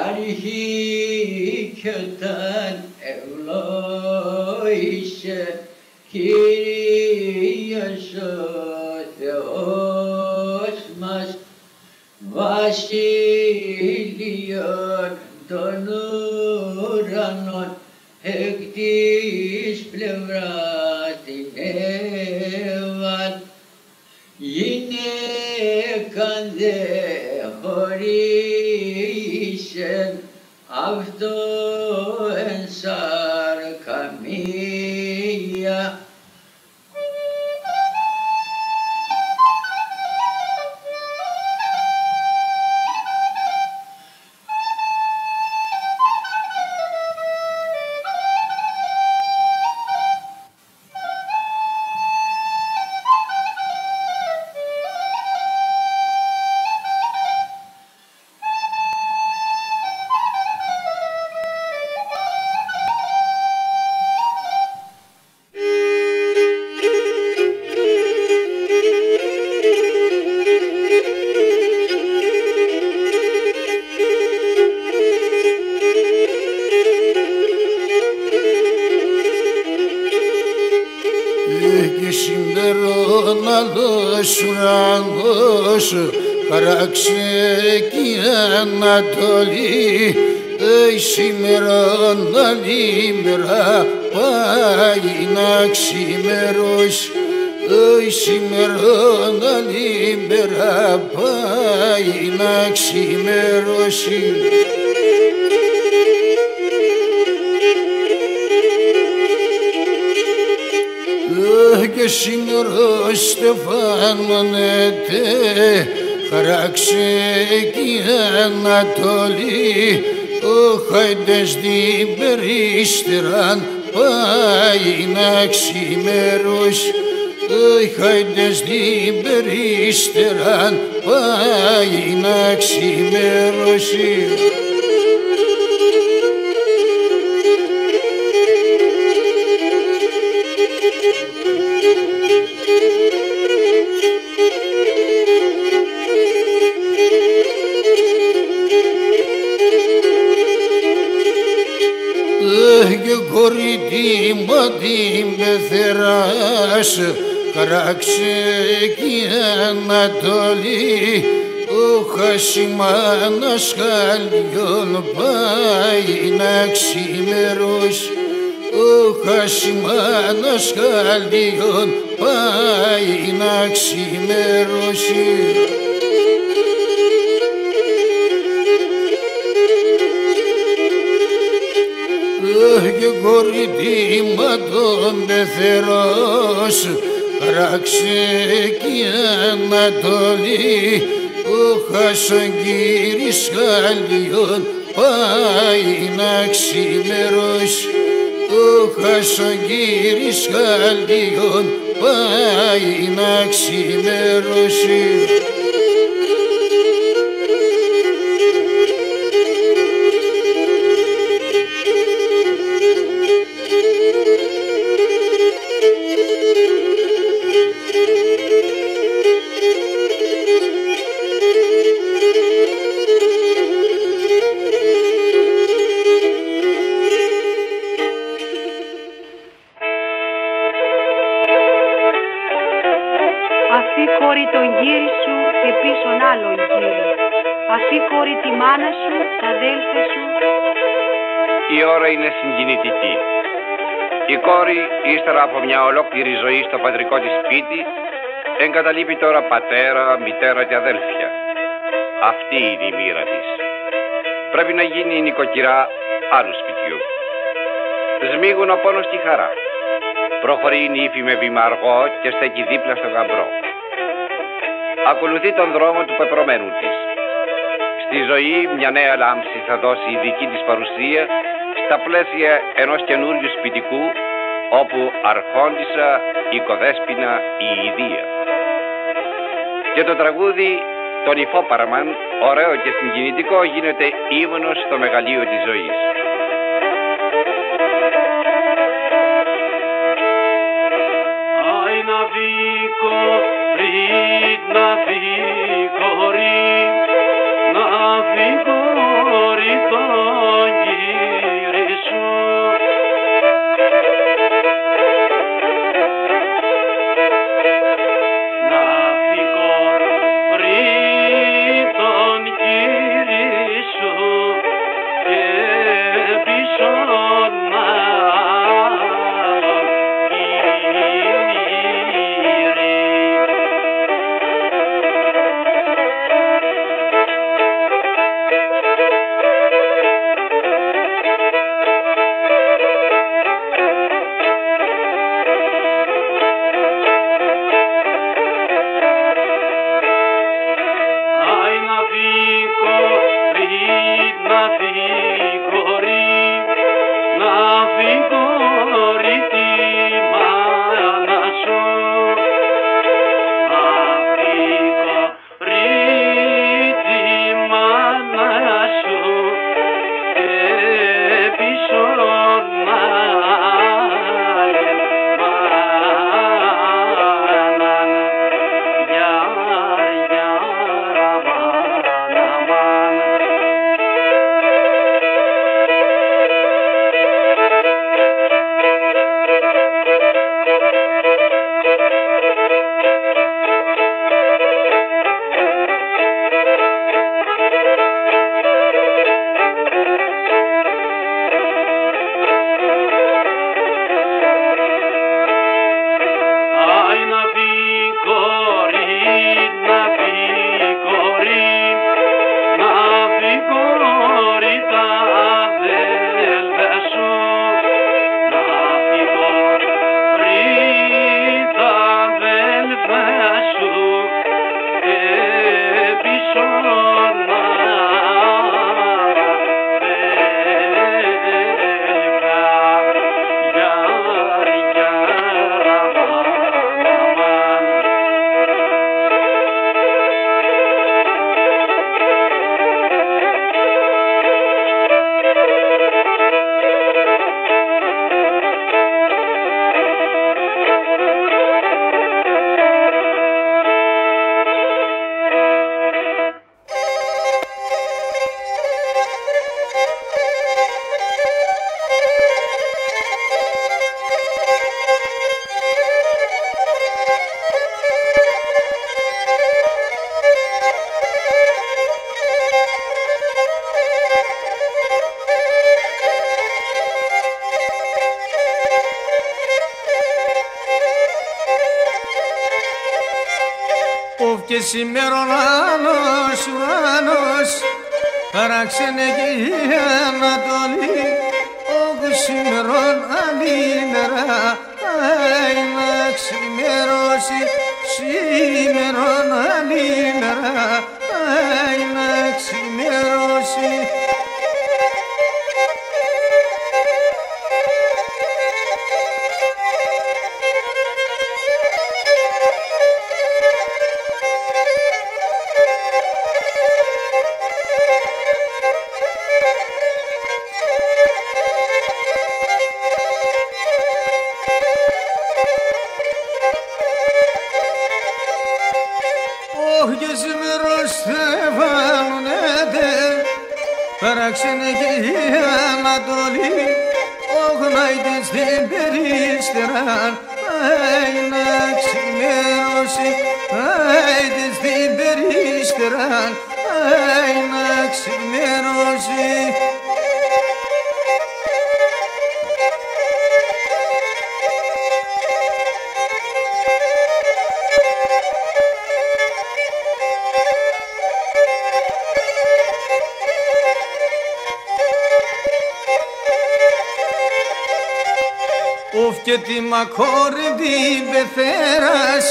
αρχή κι όταν ευλόγησε Κύριος ο Θεός μας, βασίλειον των ουρανών, εκ της πλευράς την έβαλ, γυναίκαν δε χωρίσεν, αυτό εν σάρκα μία. Ουρανός χαράξε κι Ανατολή, σήμερον άλλη μέρα πάει να ξημερώσει, σήμερον άλλη μέρα πάει να ξημερώσει. Και σήμερα στεφάνωνεται, χαράξε κι Ανατολή, ο χάιντες την περίστεραν πάει να ξημερώσει, οι χάιντες την περίστεραν πάει να ξημερώσει. Κορίτι την πεθεράς, χαράξε κι Ανατολή, ο χασιμάνας χαλιών πάει να ξημερώσει, ο χασιμάνας χαλιών πάει να ξημερώσει. Και κορίτι τον πεθερός, χαράξε κι Ανατολή, ο χασογγύρης χαλιών πάει να ξημερώσει, ο χασογγύρης χαλιών πάει να ξημερώσει. Ασύχωρη τη μάνα σου, τα αδέλφια σου. Η ώρα είναι συγκινητική. Η κόρη, ύστερα από μια ολόκληρη ζωή στο πατρικό της σπίτι, εγκαταλείπει τώρα πατέρα, μητέρα και αδέλφια. Αυτή είναι η μοίρα της. Πρέπει να γίνει η νοικοκυρά άλλου σπιτιού. Σμίγουν ο πόνος και η χαρά. Προχωρεί η νύφη με βήμα αργό και στέκει δίπλα στο γαμπρό. Ακολουθεί τον δρόμο του πεπρωμένου της. Στη ζωή μια νέα λάμψη θα δώσει η δική της παρουσία στα πλαίσια ενός καινούριου σπιτικού, όπου αρχόντισσα, οικοδέσποινα, η Ιδία. Και το τραγούδι, το νυφόπαραμαν, ωραίο και συγκινητικό, γίνεται ύμνος στο μεγαλείο της ζωής. Ai navico, rid navico, rid navico. και σήμερον άλλος ουρανός παράξενε και η Ανατολή, όπου σήμερον άλλη μέρα να ξημερώσει, σήμερον άλλη μέρα να ξημερώσει. Παράξενε και η Ανατολή, όγναϊτε στην περίστεραν, να ξημερώσει, άιτε στην περίστεραν, να ξημερώσει. Και τη μακόρευτη πεθέρας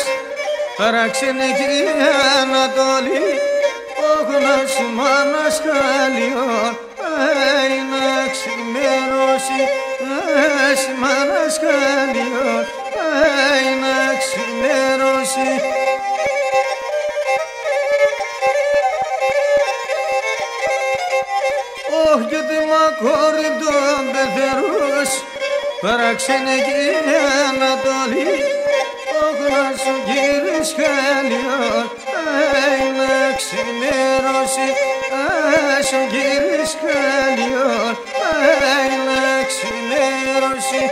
παράξενε και η Ανατολή, όγνας μάνας χαλιών να ξημερώσει, μάνας χαλιών να ξημερώσει. Και τη μακόρευτη πεθέρας παράξενε και η Ανατολή, όγνας ο κύρις χαλιών να ξημερώσει, ο κύρις χαλιών να ξημερώσει.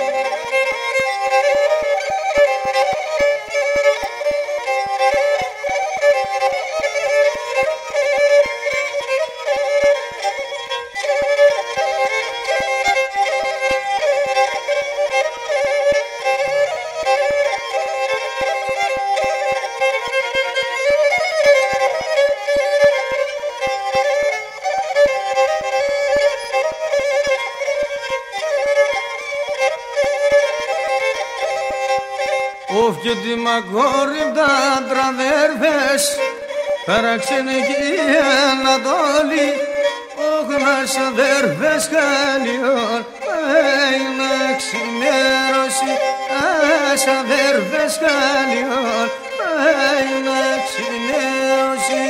Και τη μακόρευτα τραδέρφες παράξενε και η Ανατολή, όγνας αδέρφες χαλιών να ξημερώσει, αδέρφες χαλιών να ξημερώσει.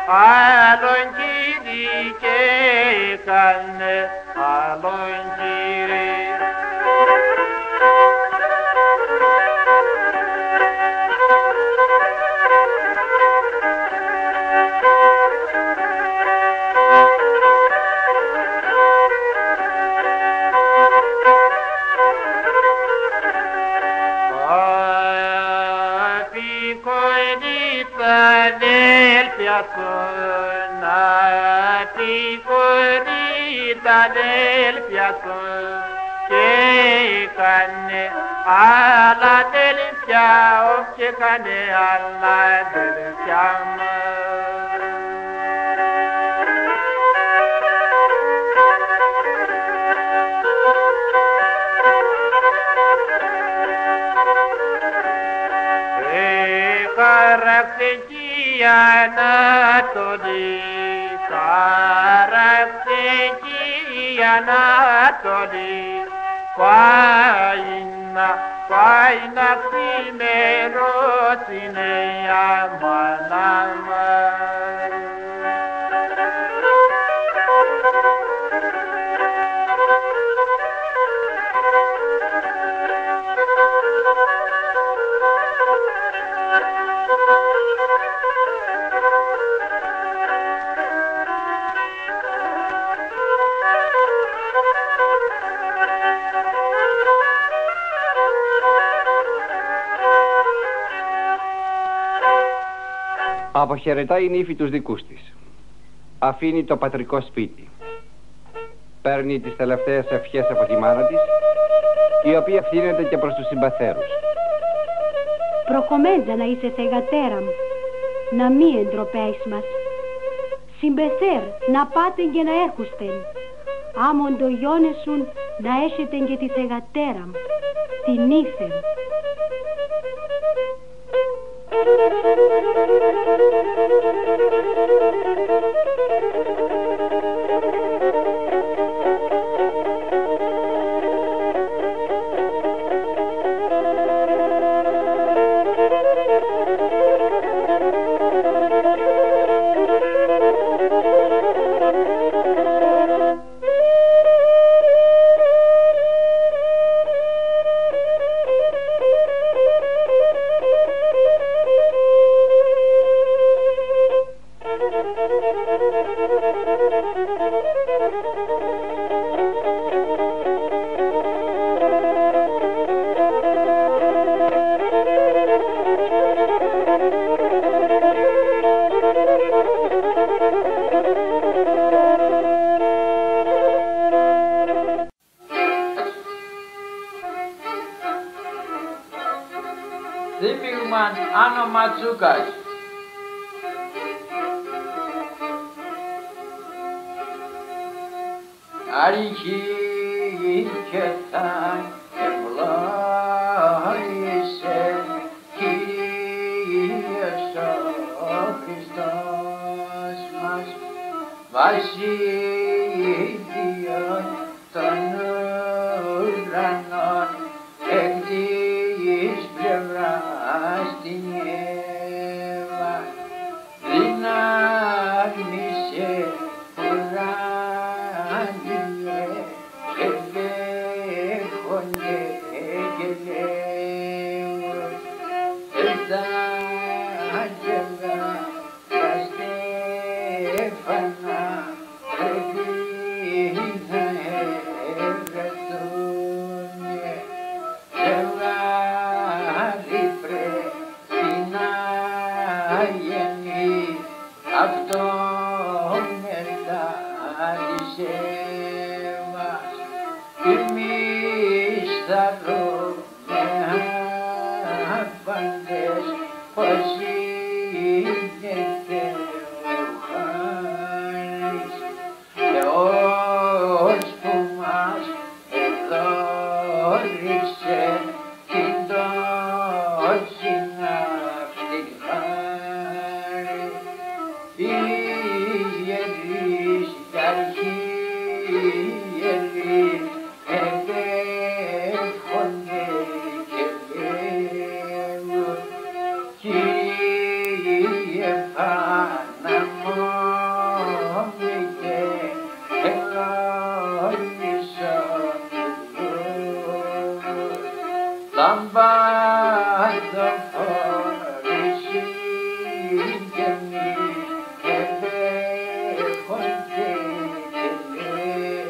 Άλλον έκανε άλλον Κύριε. Τα αδέλφια σου και έκανε άλλα αδέλφια, όχι έκανε άλλα αδέλφια μας. Χαράξε κι η Ανατολή, χαράξε κι η Ανατολή, πάει να ξημερώσει νέα μάνα μας. Αποχαιρετάει η νύφη τους δικούς της. Αφήνει το πατρικό σπίτι. Παίρνει τις τελευταίες ευχές από τη μάνα της, η οποία ευθύνεται και προς τους συμπαθέρους. Προκομμέντα να είσαι θεγατέρα μου, να μη εντροπές μας. Συμπεθέρ να πάτε και να έρχουστεν. Άμον το γιώνεσουν να έχετε και τη θεγατέρα μου, την ήθεν. Δίπυγμαν Άνω Ματσούκας. Αρχή και θα ευλόγησε Κύριος ο Χριστός μας, βασίλειον των ουρανών, εκ της πλευράς την Εύα, δυνάμισε ουράνιε και δέχονται και λέγουν τα άγγελα τα στέφανα πρέπει να εργαστούνε και βγάλει πρέπει να γεννεί αυτόν μετά της Εύας. Εμείς θα δούμε άπαντες πως είναι Θεοχάρης, Θεός που μας εδώρισε την τόση αυτή χάρη. Ιερείς κι αρχιερείς εδέχονται και λέγουν Κύριε Παναμόμητε λαμπάδο φορήσει και μη επέχονται και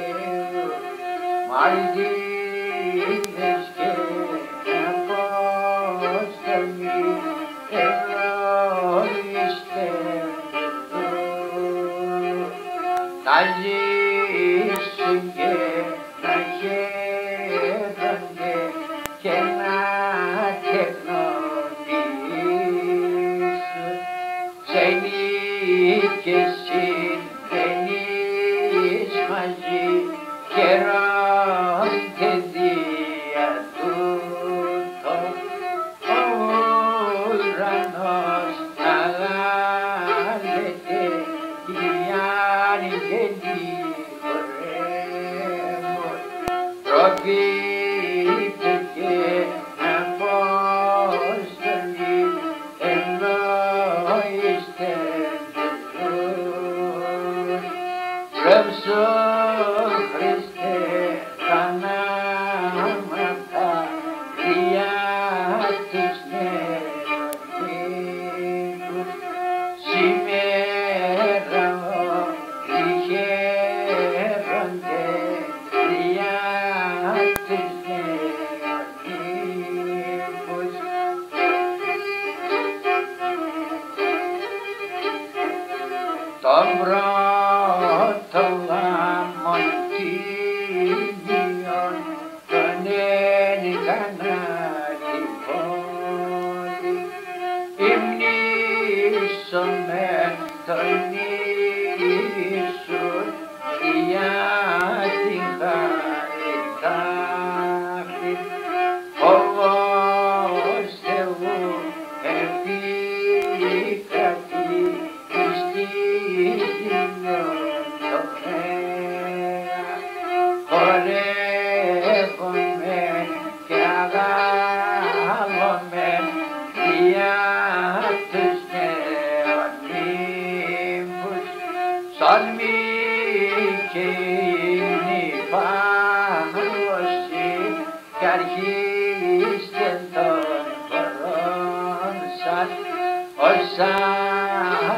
λέω μαρτύρες και απόστολοι ευλόγηστε να ζήσουν και να χαίρονται και να τεκνοποιήσουν ξένοι και συγγενείς μαζί χαίρονται δια τούτο ο ουρανός αγάλεται οι άγγελοι χορεύουν προκύπτει και απόστολοι ευλόγηστε Ρεύσω Χριστέ θανάματα δια τους νεονίκους σήμερα όλοι χαίρονται δια τους νεονίκους. Τον πρώτο γάμον Τίμιον τον ένικανα την πόλη υμνήσομεν τον Ιησούν για την χαριτάχτη φόβος Θεού επικρατεί εις τη γη χορεύομεν και αγάλομεν δια τους νεονύμφους ψαλμοί και ύμνοι πάγωση κι αρχίστε των χωρών σας ως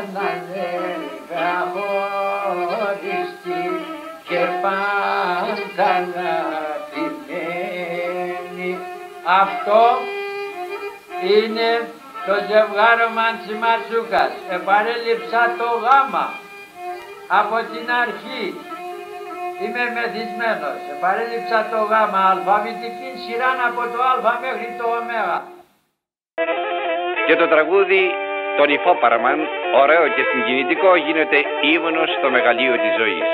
αναδέλφια χωριστή και πάντα αγαπημένη. Αυτό είναι το ζευγάρωμα της Ματσούκας. Επαρέλειψα το γάμα από την αρχή. Είμαι μεθυσμένος. Επαρέλειψα το γάμα αλφαβητική σειρά από το α μέχρι το ω. Και το τραγούδι τον Υφόπαραμαν, ωραίο και συγκινητικό, γίνεται ύμνος στο μεγαλείο της ζωής.